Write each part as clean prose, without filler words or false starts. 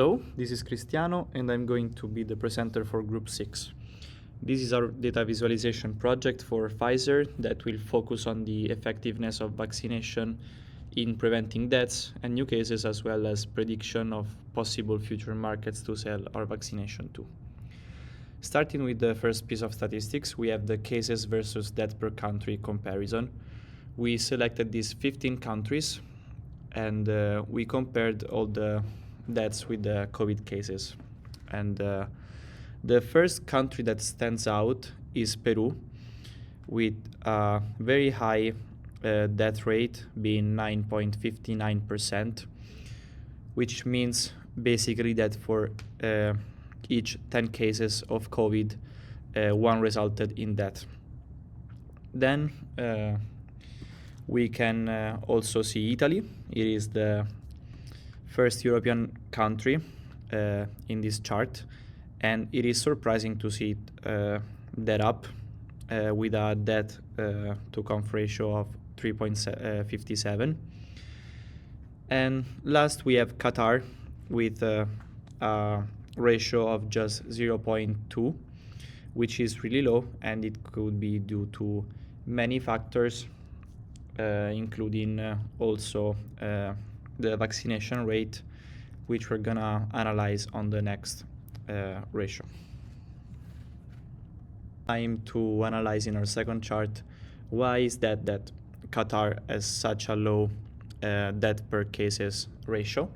Hello, this is Cristiano and I'm going to be the presenter for Group 6. This is our data visualization project for Pfizer that will focus on the effectiveness of vaccination in preventing deaths and new cases, as well as prediction of possible future markets to sell our vaccination to. Starting with the first piece of statistics, we have the cases versus death per country comparison. We selected these 15 countries and we compared all the deaths with the COVID cases. And the first country that stands out is Peru, with a very high death rate being 9.59%, which means basically that for each 10 cases of COVID, one resulted in death. Then we can also see Italy. It is the first European country in this chart, and it is surprising to see it that up with a death to conf ratio of 3.57. And last we have Qatar with a ratio of just 0.2, which is really low, and it could be due to many factors, including also the vaccination rate, which we're gonna analyze on the next ratio. Time to analyze in our second chart why is that Qatar has such a low death per cases ratio.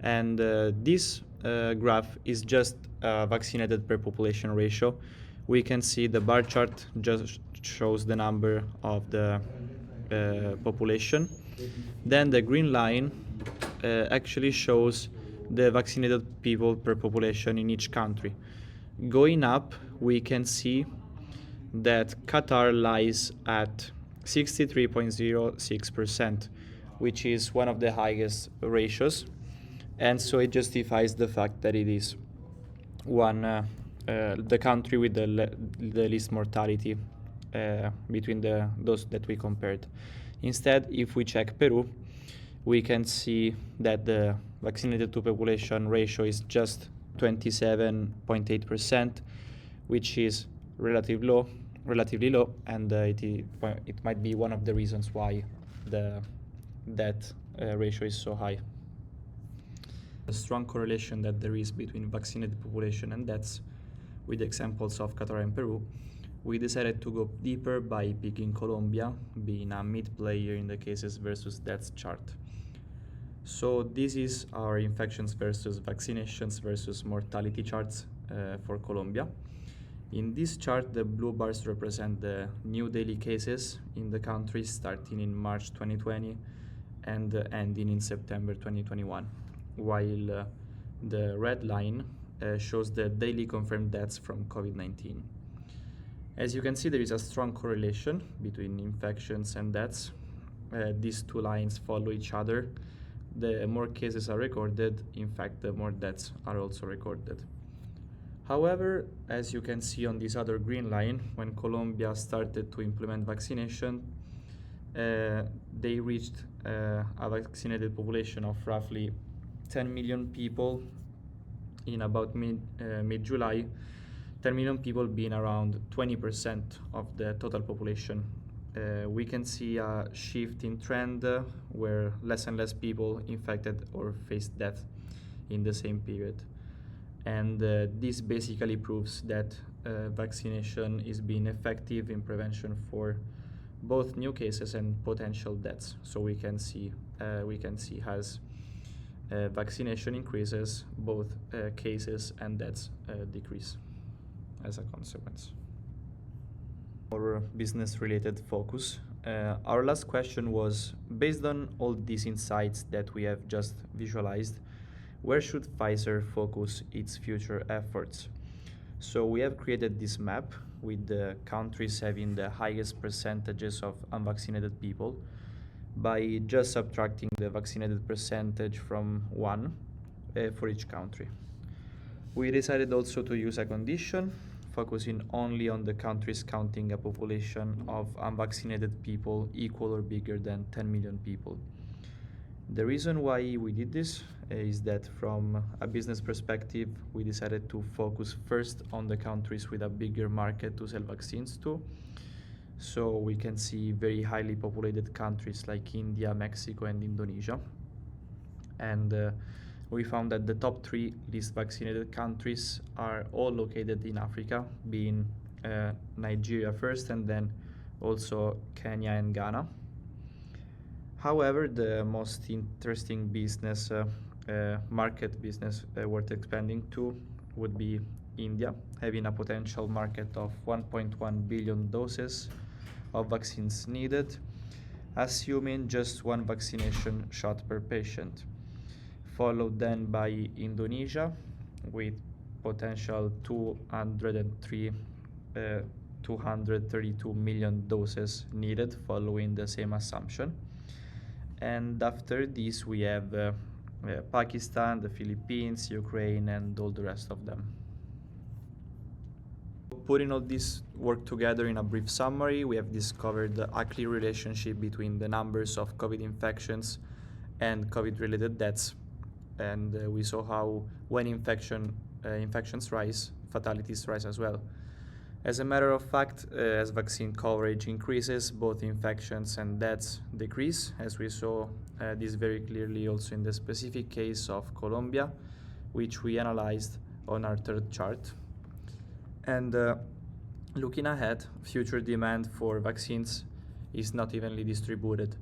And this graph is just vaccinated per population ratio. We can see the bar chart just shows the number of the population. Then the green line actually shows the vaccinated people per population in each country. Going up, we can see that Qatar lies at 63.06%, which is one of the highest ratios, and so it justifies the fact that it is the country with the least mortality between those that we compared. Instead, if we check Peru, we can see that the vaccinated to population ratio is just 27.8%, which is relatively low, and it might be one of the reasons why the death ratio is so high. A strong correlation that there is between vaccinated population and deaths, with examples of Qatar and Peru, we decided to go deeper by picking Colombia, being a mid-player in the cases versus deaths chart. So this is our infections versus vaccinations versus mortality charts for Colombia. In this chart, the blue bars represent the new daily cases in the country starting in March 2020 and ending in September 2021, while the red line shows the daily confirmed deaths from COVID-19. As you can see, there is a strong correlation between infections and deaths. These two lines follow each other. The more cases are recorded, in fact, the more deaths are also recorded. However, as you can see on this other green line, when Colombia started to implement vaccination, they reached a vaccinated population of roughly 10 million people in about mid-July, 10 million people being around 20% of the total population. We can see a shift in trend where less and less people infected or faced death in the same period. And this basically proves that vaccination is being effective in prevention for both new cases and potential deaths. So we can see as vaccination increases, both cases and deaths decrease as a consequence. Our business-related focus. Our last question was, based on all these insights that we have just visualized, where should Pfizer focus its future efforts? So we have created this map with the countries having the highest percentages of unvaccinated people by just subtracting the vaccinated percentage from 1 for each country. We decided also to use a condition, focusing only on the countries counting a population of unvaccinated people equal or bigger than 10 million people. The reason why we did this is that from a business perspective, we decided to focus first on the countries with a bigger market to sell vaccines to. So we can see very highly populated countries like India, Mexico, and Indonesia. And we found that the top three least vaccinated countries are all located in Africa, being Nigeria first and then also Kenya and Ghana. However, the most interesting business market business worth expanding to would be India, having a potential market of 1.1 billion doses of vaccines needed, assuming just one vaccination shot per patient, followed then by Indonesia with potential 232 million doses needed following the same assumption. And after this we have Pakistan, the Philippines, Ukraine, and all the rest of them. Putting all this work together in a brief summary, we have discovered a clear relationship between the numbers of COVID infections and COVID-related deaths, and we saw how when infections rise, fatalities rise as well. As a matter of fact, as vaccine coverage increases, both infections and deaths decrease, as we saw this very clearly also in the specific case of Colombia, which we analyzed on our third chart. And looking ahead, future demand for vaccines is not evenly distributed.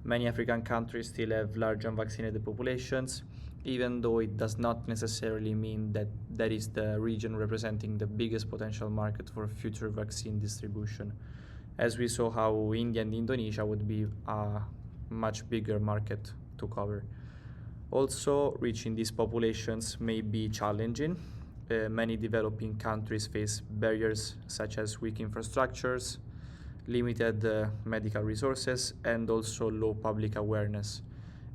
Many African countries still have large unvaccinated populations, even though it does not necessarily mean that that is the region representing the biggest potential market for future vaccine distribution, as we saw how India and Indonesia would be a much bigger market to cover. Also, reaching these populations may be challenging. Many developing countries face barriers such as weak infrastructures, limited medical resources, and also low public awareness.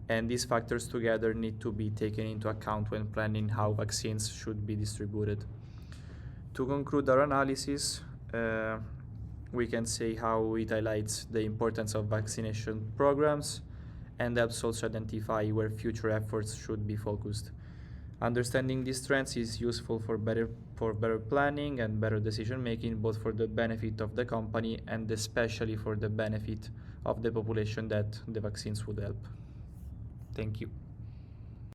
And these factors together need to be taken into account when planning how vaccines should be distributed. To conclude our analysis, we can say how it highlights the importance of vaccination programs and helps also identify where future efforts should be focused. Understanding these trends is useful for better planning and better decision making, both for the benefit of the company and especially for the benefit of the population that the vaccines would help. Thank you.